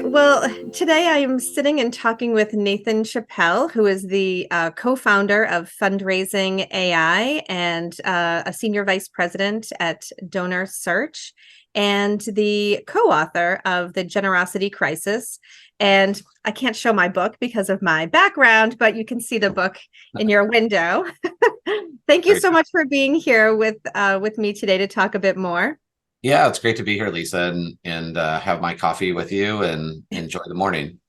Well, today I am sitting and talking with Nathan Chappell, who is the co-founder of Fundraising.Al and a senior vice president at DonorSearch and the co-author of The Generosity Crisis. And I can't show my book because of my background, but you can see the book in your window. Thank you Great. so much for being here with me today to talk a bit more. Yeah, it's great to be here, Lisa, and have my coffee with you and enjoy the morning.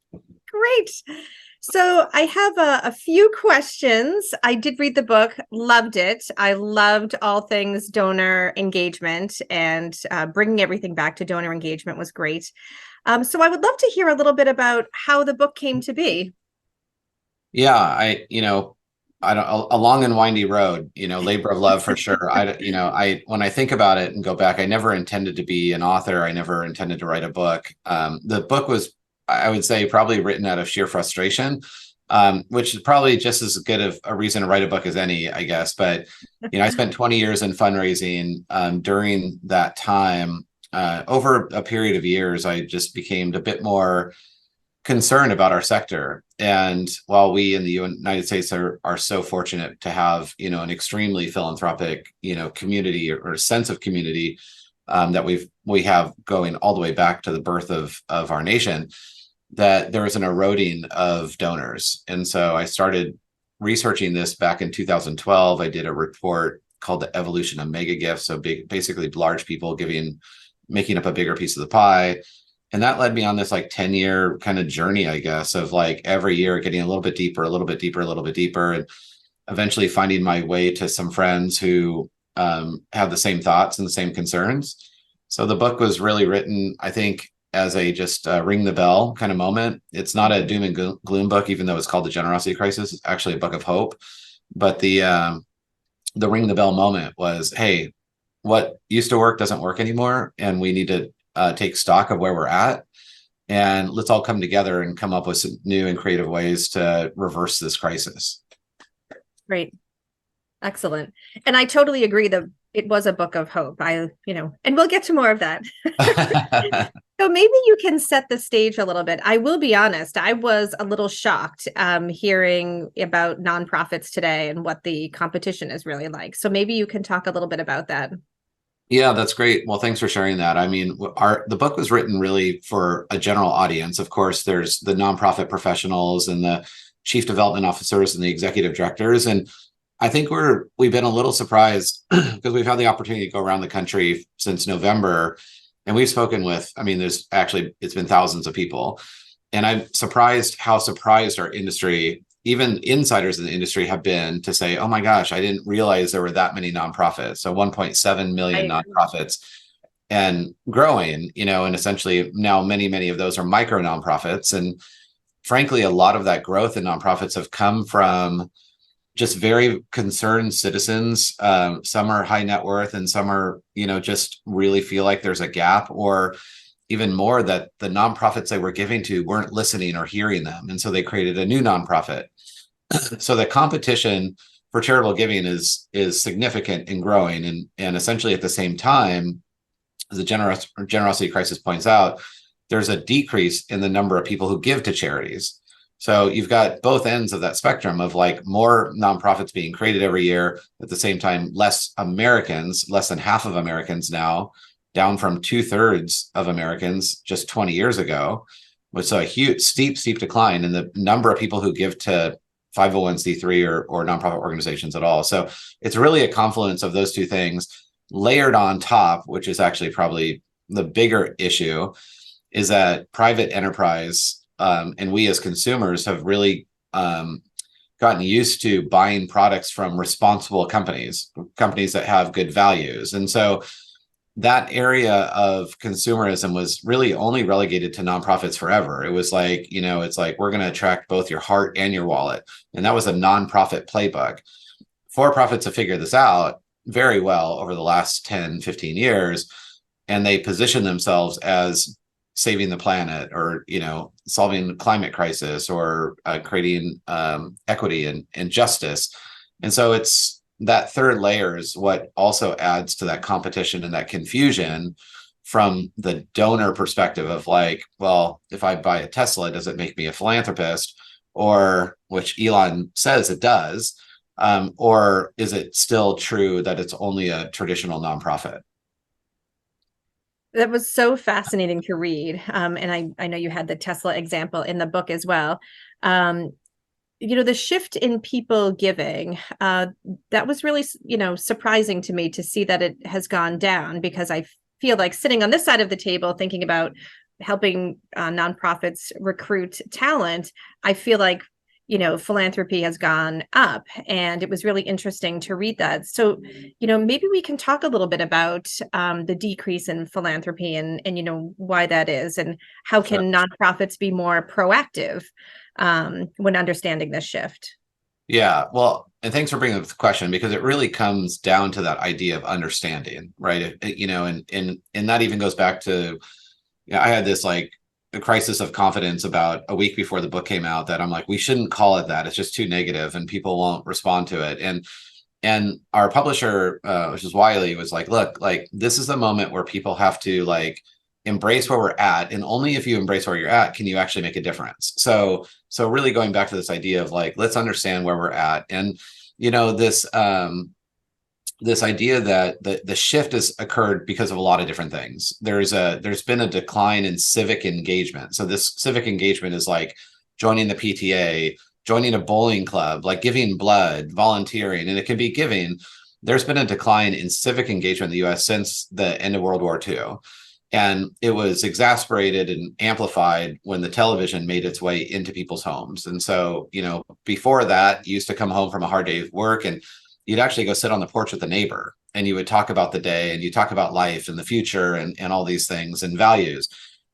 Great. So I have a few questions. I did read the book, loved it. I loved all things donor engagement, and bringing everything back to donor engagement was great. So I would love to hear a little bit about how the book came to be. Yeah, I don't a long and windy road, labor of love for sure. When I think about it and go back, I never intended to be an author. I never intended to write a book. The book was, I would say, probably written out of sheer frustration, which is probably just as good of a reason to write a book as any, I guess. But, I spent 20 years in fundraising. During that time, over a period of years, I just became a bit more concerned about our sector. And while we in the United States are so fortunate to have, an extremely philanthropic, community or sense of community that we have going all the way back to the birth of our nation, that there is an eroding of donors. And so I started researching this back in 2012. I did a report called The Evolution of Mega Gifts. So basically large people making up a bigger piece of the pie. And that led me on this 10-year kind of journey, I guess, of every year getting a little bit deeper, a little bit deeper, a little bit deeper, and eventually finding my way to some friends who have the same thoughts and the same concerns. So the book was really written, I think, as a just ring the bell kind of moment. It's not a doom and gloom book, even though it's called The Generosity Crisis. It's actually a book of hope. But the ring the bell moment was, hey, what used to work doesn't work anymore, and we need to take stock of where we're at, and let's all come together and come up with some new and creative ways to reverse this crisis. Great. Excellent. And I totally agree that it was a book of hope. And we'll get to more of that. So maybe you can set the stage a little bit. I will be honest, I was a little shocked hearing about nonprofits today and what the competition is really like. So maybe you can talk a little bit about that. Yeah, that's great. Well, thanks for sharing that. I mean, the book was written really for a general audience. Of course, there's the nonprofit professionals and the chief development officers and the executive directors. And I think we've been a little surprised because we've had the opportunity to go around the country since November, and we've spoken with, it's been thousands of people. And I'm surprised how surprised our industry, even insiders in the industry, have been to say, oh my gosh, I didn't realize there were that many nonprofits. So 1.7 million nonprofits and growing, and essentially now many of those are micro nonprofits. And frankly, a lot of that growth in nonprofits have come from just very concerned citizens. Some are high net worth and some are, just really feel like there's a gap, or even more that the nonprofits they were giving to weren't listening or hearing them. And so they created a new nonprofit. So the competition for charitable giving is significant and growing. And essentially at the same time, as the Generosity Crisis points out, there's a decrease in the number of people who give to charities. So you've got both ends of that spectrum of more nonprofits being created every year. At the same time, less Americans, less than half of Americans now, down from 2/3 of Americans just 20 years ago, was a huge, steep decline in the number of people who give to 501c3 or nonprofit organizations at all. So it's really a confluence of those two things layered on top, which is actually probably the bigger issue, is that private enterprise and we as consumers have really gotten used to buying products from responsible companies that have good values. And so that area of consumerism was really only relegated to nonprofits forever. It was it's like, we're going to attract both your heart and your wallet. And that was a nonprofit playbook. For-profits have figured this out very well over the last 10, 15 years. And they position themselves as saving the planet, or, solving the climate crisis, or creating equity and justice. And so it's that third layer is what also adds to that competition and that confusion from the donor perspective of like, well, if I buy a Tesla, does it make me a philanthropist? Or which Elon says it does. Or is it still true that it's only a traditional nonprofit? That was so fascinating to read. And I know you had the Tesla example in the book as well. Um, the shift in people giving, that was really, surprising to me to see that it has gone down, because I feel like sitting on this side of the table thinking about helping nonprofits recruit talent, I feel like philanthropy has gone up, and it was really interesting to read that. So maybe we can talk a little bit about the decrease in philanthropy, and why that is, and how Sure. can nonprofits be more proactive when understanding this shift. Yeah, well, and thanks for bringing up the question, because it really comes down to that idea of understanding, right? And that even goes back to, I had this like a crisis of confidence about a week before the book came out, that I'm like, we shouldn't call it that. It's just too negative and people won't respond to it. And our publisher, which is Wiley, was like, look, like this is the moment where people have to like embrace where we're at, and only if you embrace where you're at can you actually make a difference. So really going back to this idea of like, let's understand where we're at. And this idea that the shift has occurred because of a lot of different things. There's been a decline in civic engagement. So this civic engagement is like joining the PTA, joining a bowling club, like giving blood, volunteering, and it can be giving. There's been a decline in civic engagement in the US since the end of World War II. And it was exasperated and amplified when the television made its way into people's homes. And so, before that, you used to come home from a hard day of work and you'd actually go sit on the porch with a neighbor, and you would talk about the day, and you talk about life and the future and all these things and values.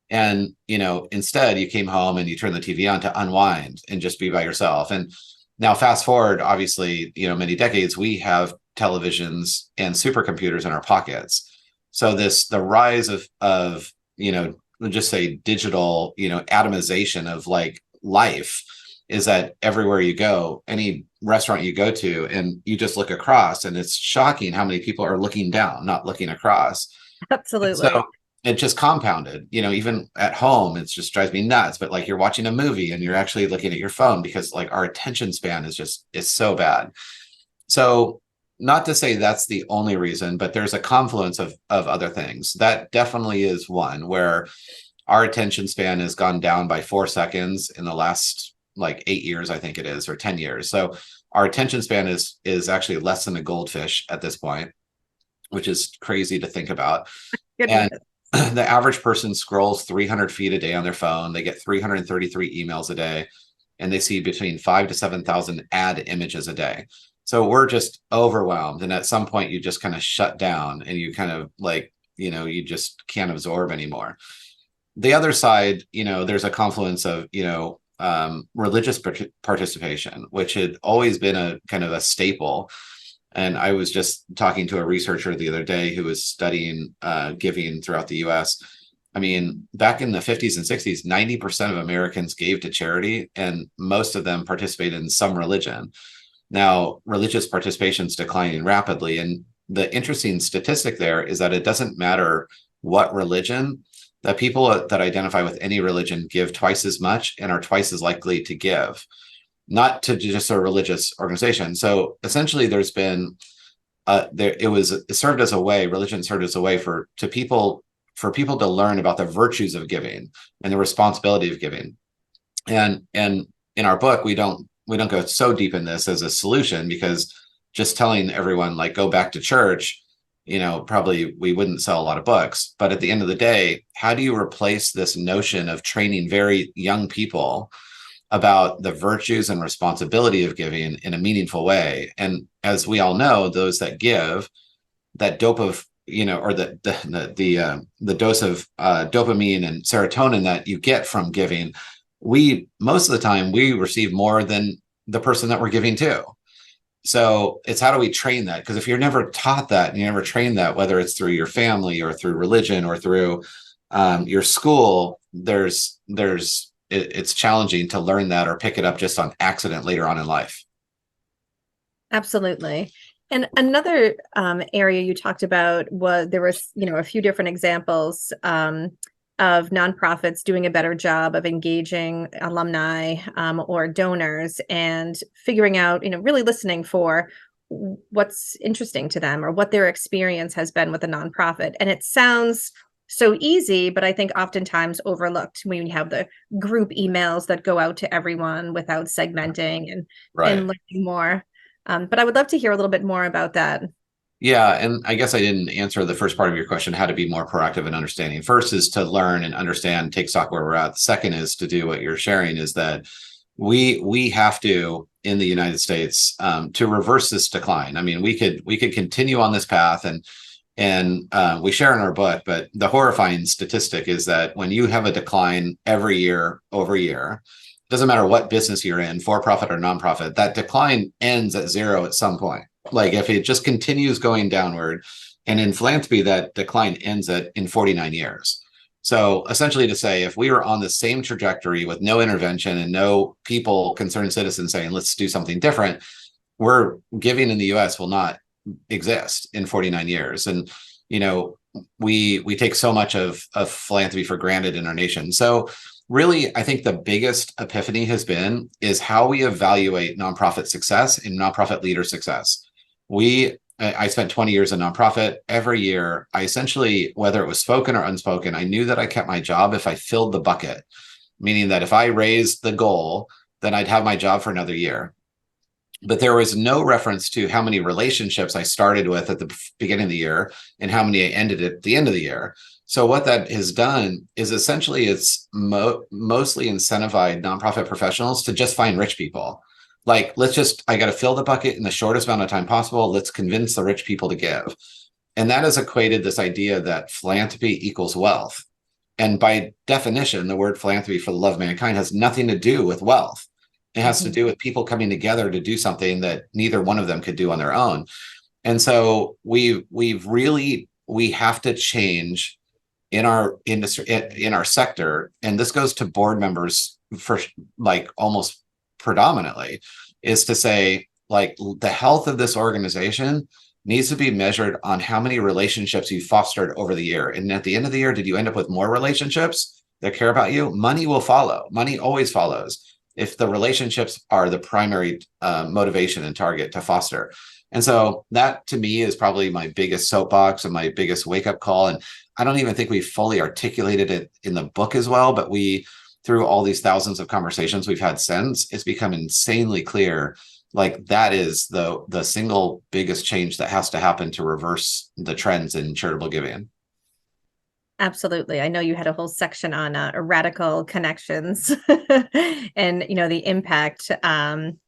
And, instead you came home and you turned the TV on to unwind and just be by yourself. And now fast forward, obviously, many decades, we have televisions and supercomputers in our pockets. So the rise of we'll just say digital, atomization of like life, is that everywhere you go, any restaurant you go to, and you just look across, and it's shocking how many people are looking down, not looking across. And Absolutely. so it just compounded, even at home, it just drives me nuts. But like you're watching a movie and you're actually looking at your phone, because like our attention span is so bad. So not to say that's the only reason, but there's a confluence of other things. That definitely is one where our attention span has gone down by 4 seconds in the last like 8 years, I think it is, or 10 years. So our attention span is actually less than a goldfish at this point, which is crazy to think about. Goodness. And the average person scrolls 300 feet a day on their phone. They get 333 emails a day, and they see between 5 to 7,000 ad images a day. So we're just overwhelmed. And at some point you just kind of shut down, and you kind of like, you just can't absorb anymore. The other side, there's a confluence of, religious participation, which had always been a kind of a staple. And I was just talking to a researcher the other day who was studying giving throughout the US. I mean, back in the 50s and 60s, 90% of Americans gave to charity, and most of them participated in some religion. Now, religious participation is declining rapidly. And the interesting statistic there is that it doesn't matter what religion, that people that identify with any religion give twice as much and are twice as likely to give, not to just a religious organization. So essentially there's been, it served as a way, religion served as a way for people to learn about the virtues of giving and the responsibility of giving. And in our book, we don't go so deep in this as a solution, because just telling everyone like go back to church, probably we wouldn't sell a lot of books. But at the end of the day, how do you replace this notion of training very young people about the virtues and responsibility of giving in a meaningful way? And as we all know, those that give, that dope of, or the dose of dopamine and serotonin that you get from giving, most of the time we receive more than the person that we're giving to. So it's how do we train that? Because if you're never taught that and you never train that, whether it's through your family or through religion or through your school, it's challenging to learn that or pick it up just on accident later on in life. Absolutely. And another area you talked about was there was, a few different examples of nonprofits doing a better job of engaging alumni or donors and figuring out, really listening for what's interesting to them or what their experience has been with a nonprofit. And it sounds so easy, but I think oftentimes overlooked when you have the group emails that go out to everyone without segmenting and Right. learning more. But I would love to hear a little bit more about that. Yeah, and I guess I didn't answer the first part of your question, how to be more proactive in understanding. First is to learn and understand, take stock where we're at. The second is to do what you're sharing, is that we have to, in the United States, to reverse this decline. I mean, we could continue on this path, and we share in our book, but the horrifying statistic is that when you have a decline every year over year, doesn't matter what business you're in, for profit or nonprofit, that decline ends at zero at some point. Like if it just continues going downward, and in philanthropy, that decline ends in 49 years. So essentially to say, if we were on the same trajectory with no intervention and no people, concerned citizens saying, let's do something different, we're giving in the US will not exist in 49 years. And, we take so much of philanthropy for granted in our nation. So really, I think the biggest epiphany is how we evaluate nonprofit success and nonprofit leader success. I spent 20 years in nonprofit. Every year, I essentially, whether it was spoken or unspoken, I knew that I kept my job if I filled the bucket, meaning that if I raised the goal, then I'd have my job for another year. But there was no reference to how many relationships I started with at the beginning of the year and how many I ended at the end of the year. So what that has done is essentially it's mostly incentivized nonprofit professionals to just find rich people. Like, I got to fill the bucket in the shortest amount of time possible. Let's convince the rich people to give. And that has equated this idea that philanthropy equals wealth. And by definition, the word philanthropy, for the love of mankind, has nothing to do with wealth. It has to do with people coming together to do something that neither one of them could do on their own. And so we have to change in our industry, in our sector, and this goes to board members for like almost predominantly, is to say, like, the health of this organization needs to be measured on how many relationships you fostered over the year. And at the end of the year, did you end up with more relationships that care about you? Money will follow. Money always follows if the relationships are the primary motivation and target to foster. And so that, to me, is probably my biggest soapbox and my biggest wake-up call. And I don't even think we fully articulated it in the book as well, but through all these thousands of conversations we've had since, it's become insanely clear, like, that is the single biggest change that has to happen to reverse the trends in charitable giving. Absolutely. I know you had a whole section on radical connections and, the impact on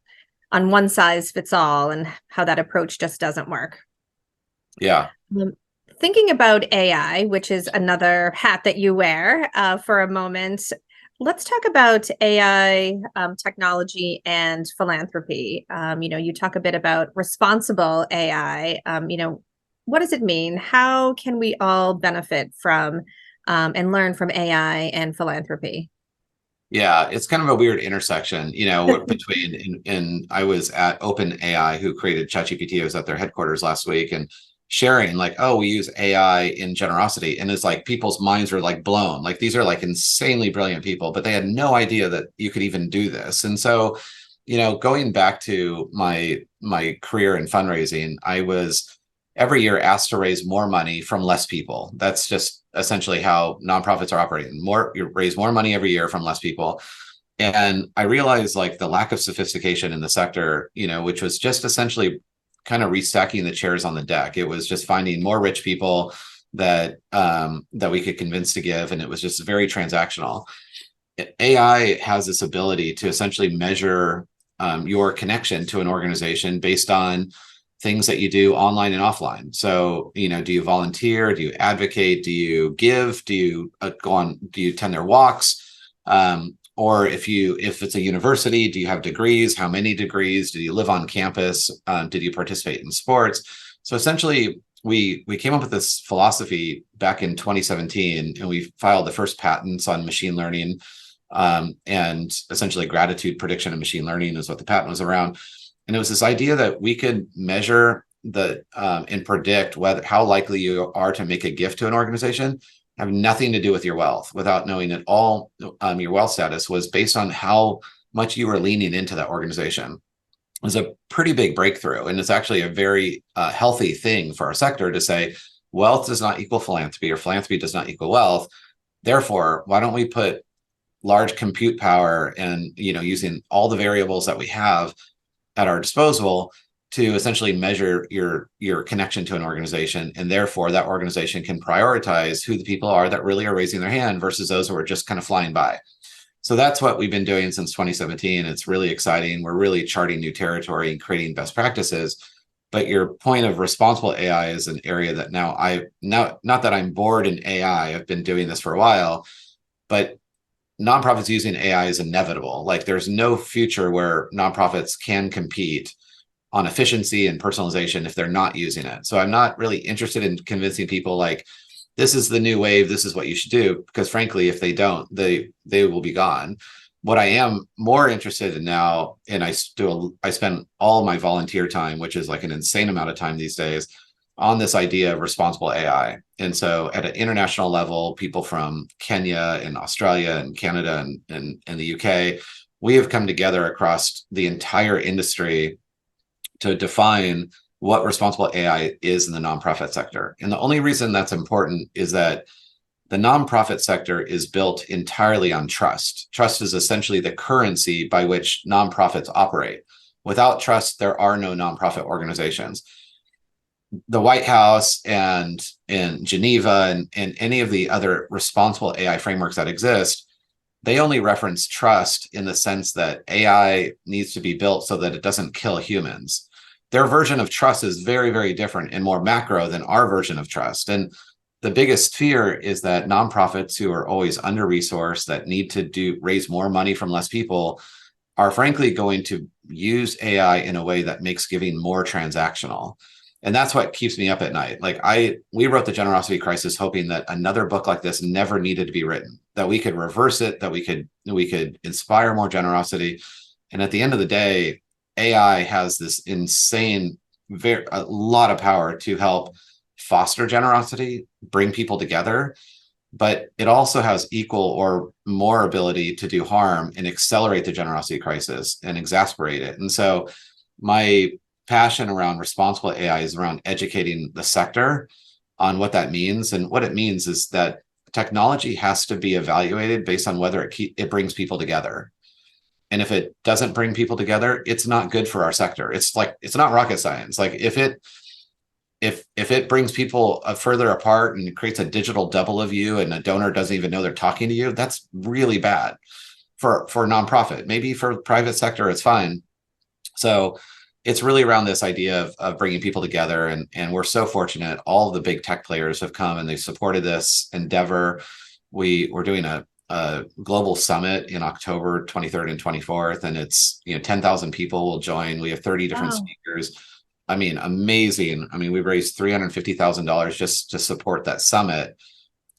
one size fits all and how that approach just doesn't work. Yeah. Thinking about AI, which is another hat that you wear for a moment, let's talk about AI technology and philanthropy. You talk a bit about responsible AI. What does it mean? How can we all benefit from and learn from AI and philanthropy? Yeah, it's kind of a weird intersection, between, and I was at OpenAI, who created ChatGPT. I was at their headquarters last week and sharing, like, oh, we use AI in generosity. And it's like people's minds were like blown. Like, these are like insanely brilliant people, but they had no idea that you could even do this. And so, going back to my career in fundraising, I was every year asked to raise more money from less people. That's just essentially how nonprofits are operating. You raise more money every year from less people. And I realized, like, the lack of sophistication in the sector, which was just essentially kind of restacking the chairs on the deck. It was just finding more rich people that we could convince to give. And it was just very transactional. AI has this ability to essentially measure your connection to an organization based on things that you do online and offline. So, do you volunteer? Do you advocate? Do you give? Do you do you attend their walks? Or if it's a university, do you have degrees? How many degrees? Do you live on campus? Did you participate in sports? So essentially, we came up with this philosophy back in 2017, and we filed the first patents on machine learning, and essentially gratitude prediction and machine learning is what the patent was around. And it was this idea that we could measure and predict whether how likely you are to make a gift to an organization have nothing to do with your wealth. Without knowing at all, your wealth status was based on how much you were leaning into that organization. It was a pretty big breakthrough, and it's actually a very healthy thing for our sector to say wealth does not equal philanthropy, or philanthropy does not equal wealth. Therefore, why don't we put large compute power and using all the variables that we have at our disposal to essentially measure your connection to an organization, and therefore that organization can prioritize who the people are that really are raising their hand versus those who are just kind of flying by. So that's what we've been doing since 2017. It's really exciting. We're really charting new territory and creating best practices. But your point of responsible AI is an area that now not that I'm bored in AI, I've been doing this for a while, but nonprofits using AI is inevitable. Like, there's no future where nonprofits can compete on efficiency and personalization if they're not using it. So I'm not really interested in convincing people like, this is the new wave, this is what you should do, because frankly, if they don't, they will be gone. What I am more interested in now, and I spend all my volunteer time, which is like an insane amount of time these days, on this idea of responsible AI. And so at an international level, people from Kenya and Australia and Canada and the UK, we have come together across the entire industry to define what responsible AI is in the nonprofit sector. And the only reason that's important is that the nonprofit sector is built entirely on trust. Trust is essentially the currency by which nonprofits operate. Without trust, there are no nonprofit organizations. The White House and Geneva and any of the other responsible AI frameworks that exist, they only reference trust in the sense that AI needs to be built so that it doesn't kill humans. Their version of trust is very, very different and more macro than our version of trust. And the biggest fear is that nonprofits who are always under-resourced, that need to raise more money from less people, are frankly going to use AI in a way that makes giving more transactional. And that's what keeps me up at night. Like, we wrote The Generosity Crisis hoping that another book like this never needed to be written, that we could reverse it, that we could inspire more generosity. And at the end of the day, AI has this insane, a lot of power to help foster generosity, bring people together, but it also has equal or more ability to do harm and accelerate the generosity crisis and exacerbate it. And so my passion around responsible AI is around educating the sector on what that means. And what it means is that technology has to be evaluated based on whether it brings people together. And if it doesn't bring people together, it's not good for our sector. It's not rocket science. Like, if it brings people further apart and creates a digital double of you, and a donor doesn't even know they're talking to you, that's really bad for nonprofit. Maybe for private sector, it's fine. So it's really around this idea of bringing people together. And we're so fortunate. All of the big tech players have come and they supported this endeavor. We're doing a global summit in October 23rd and 24th, and it's 10,000 people will join. We have 30 different speakers. I mean, amazing. I mean, we raised $350,000 just to support that summit,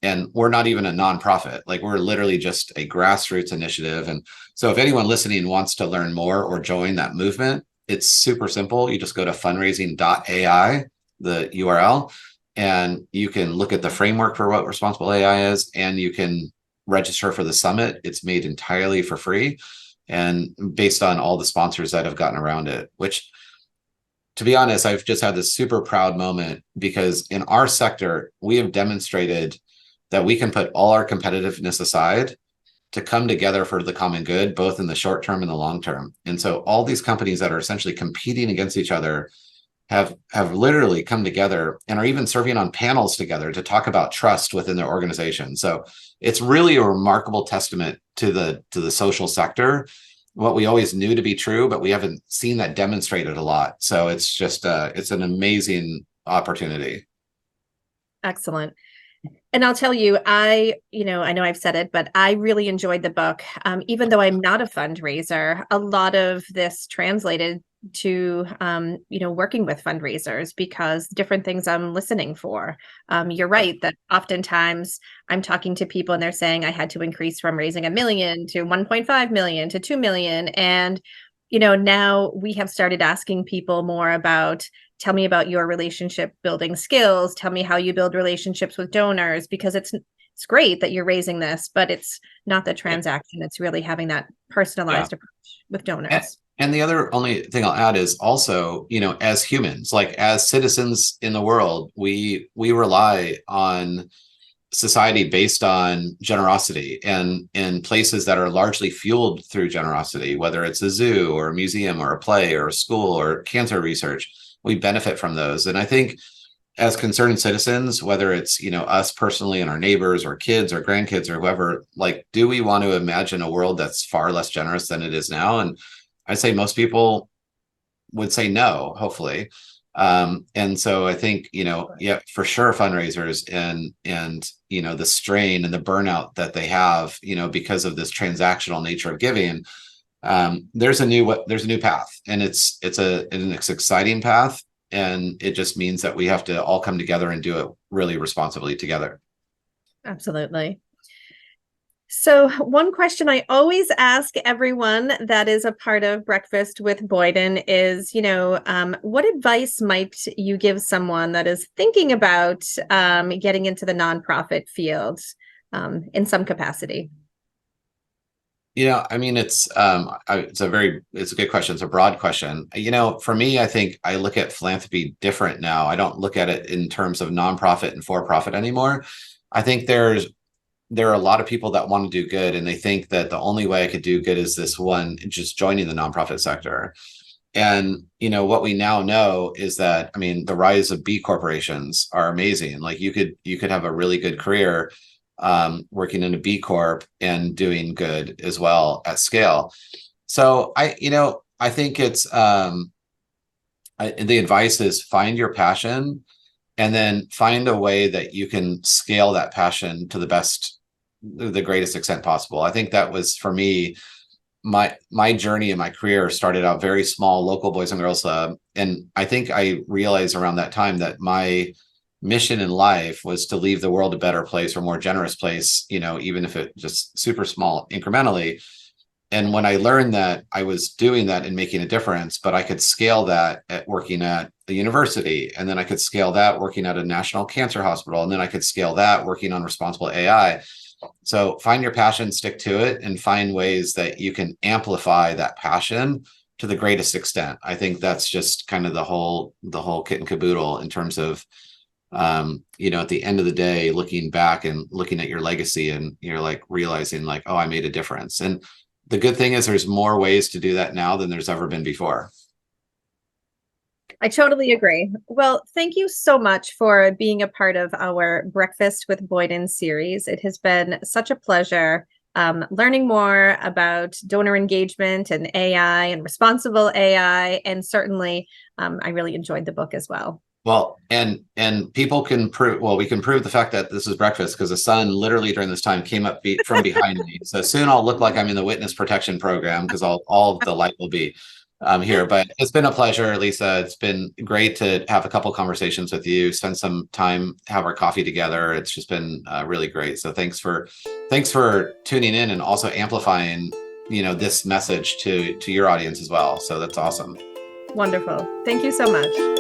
and we're not even a nonprofit. Like, we're literally just a grassroots initiative. And so if anyone listening wants to learn more or join that movement, it's super simple. You just go to Fundraising.Al, the URL, and you can look at the framework for what responsible AI is, and you can register for the summit. It's made entirely for free and based on all the sponsors that have gotten around it, which, to be honest, I've just had this super proud moment, because in our sector, we have demonstrated that we can put all our competitiveness aside to come together for the common good, both in the short term and the long term. And so all these companies that are essentially competing against each other have literally come together and are even serving on panels together to talk about trust within their organization. So it's really a remarkable testament to the social sector, what we always knew to be true, but we haven't seen that demonstrated a lot. So it's just it's an amazing opportunity. Excellent. And I'll tell you, I know I've said it, but I really enjoyed the book. Even though I'm not a fundraiser, a lot of this translated to, working with fundraisers, because different things I'm listening for. You're right that oftentimes I'm talking to people and they're saying I had to increase from raising $1 million to 1.5 million to 2 million. And, now we have started asking people more about tell me about your relationship building skills. Tell me how you build relationships with donors, because it's great that you're raising this, but it's not the transaction. It's really having that personalized approach with donors. And the other only thing I'll add is also, as humans, like as citizens in the world, we rely on society based on generosity, and in places that are largely fueled through generosity, whether it's a zoo or a museum or a play or a school or cancer research, we benefit from those. And I think as concerned citizens, whether it's, us personally and our neighbors or kids or grandkids or whoever, like, do we want to imagine a world that's far less generous than it is now? And I'd say most people would say no, hopefully. And so I think, for sure, fundraisers and the strain and the burnout that they have, because of this transactional nature of giving, there's a new path, and it's an exciting path. And it just means that we have to all come together and do it really responsibly together. Absolutely. So one question I always ask everyone that is a part of Breakfast with Boyden is, what advice might you give someone that is thinking about getting into the nonprofit field in some capacity? It's a good question. It's a broad question. For me, I think I look at philanthropy different now. I don't look at it in terms of nonprofit and for-profit anymore. I think there are a lot of people that want to do good, and they think that the only way I could do good is this one, just joining the nonprofit sector. And, what we now know is that, the rise of B corporations are amazing. Like you could have a really good career working in a B Corp and doing good as well at scale. So I think it's, the advice is find your passion, and then find a way that you can scale that passion to the greatest extent possible. I think that was, for me, my journey in my career started out very small, local Boys and Girls Club. And I think I realized around that time that my mission in life was to leave the world a better place or more generous place, even if it just super small incrementally. And when I learned that I was doing that and making a difference, but I could scale that at working at a university, and then I could scale that working at a national cancer hospital, and then I could scale that working on responsible AI. So find your passion, stick to it, and find ways that you can amplify that passion to the greatest extent. I think that's just kind of the whole kit and caboodle in terms of, at the end of the day, looking back and looking at your legacy, and you're like realizing like, oh, I made a difference. And the good thing is there's more ways to do that now than there's ever been before. I totally agree. Well, thank you so much for being a part of our Breakfast with Boyden series. It has been such a pleasure learning more about donor engagement and AI and responsible AI. And certainly, I really enjoyed the book as well. Well, and people can prove, we can prove the fact that this is breakfast because the sun literally during this time came up from behind me. So soon I'll look like I'm in the witness protection program because all of the light will be here. But it's been a pleasure, Lisa. It's been great to have a couple conversations with you, spend some time, have our coffee together. It's just been really great. So thanks for tuning in and also amplifying, this message to your audience as well. So that's awesome. Wonderful. Thank you so much.